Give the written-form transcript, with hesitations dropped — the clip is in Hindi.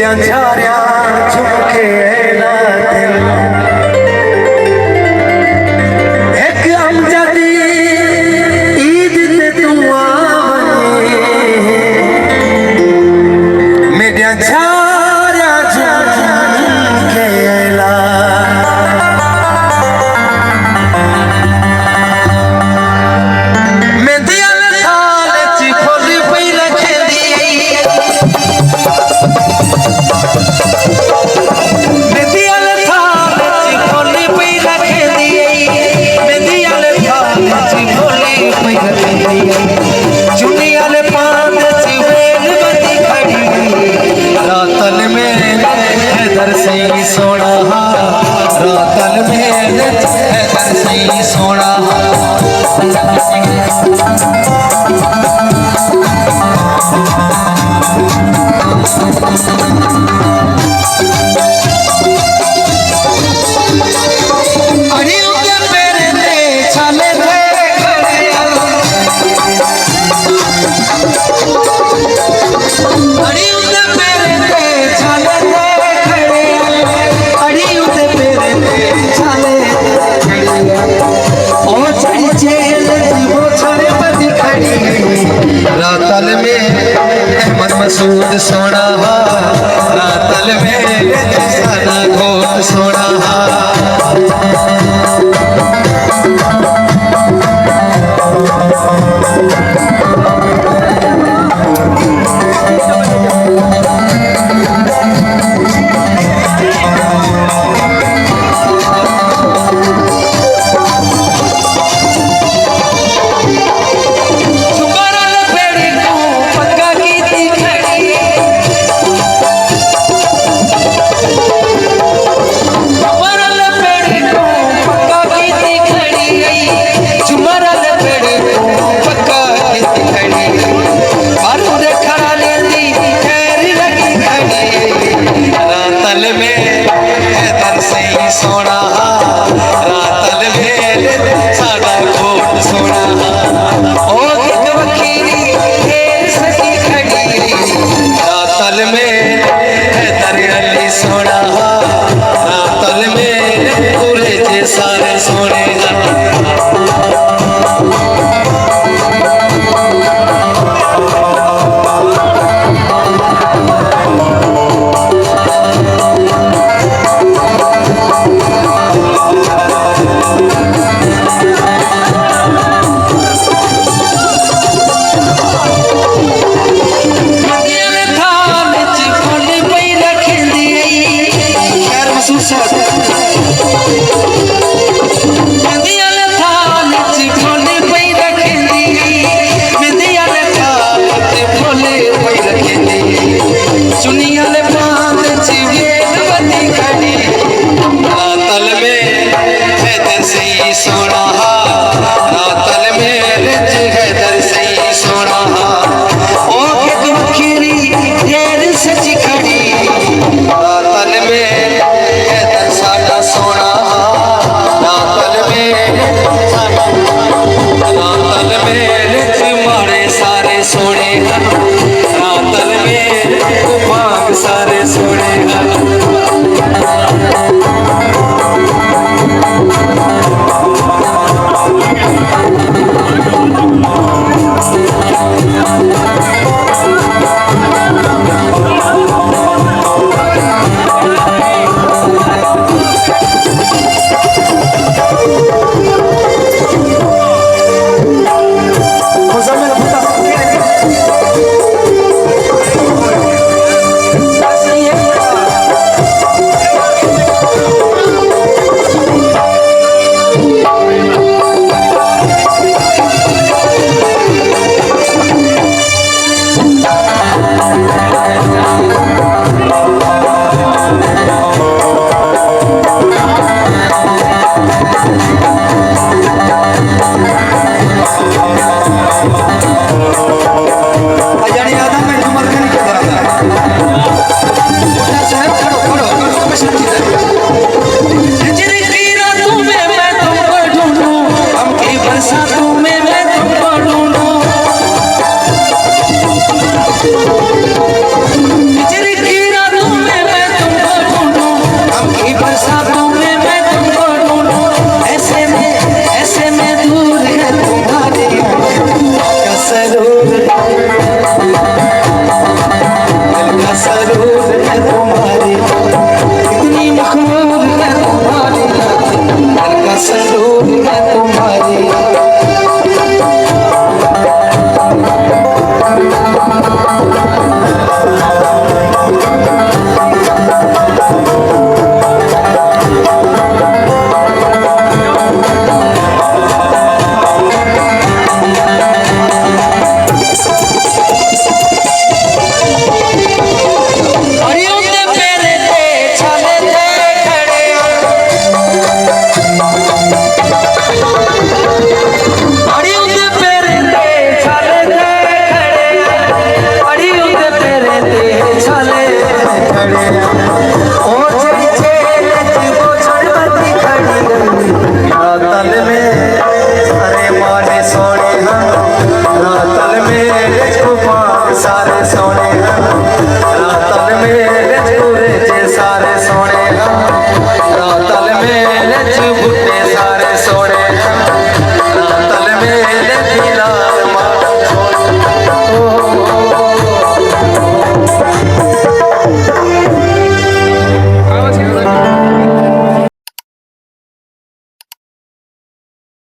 मेरिया झारिया झुमके ना दिल एक अमजदी ईद ते तू आवनी मेरिया झारिया झुमके ना सोना रातल में सही सोना रातल में अहमद मसूद सोना रातल में सादा घोट सोना सोना रातल में सादा घोट सोना ओ एक वखीरी ढेर सजी खड़ी रातल में दरियाली सोना रातल में पूरे जे सारे सोने सोना रातल में हैदर सही सोना ओ एक वखीरी ढेर सजी खड़ी रातल में हैदर खड़े ओ चली चेल वो छड़बती खड़ी रातल में अरे माने सोने रातल में कुमार सारे सोने रातल में पूरे जे सारे सोने रातल में बुट्टे सारे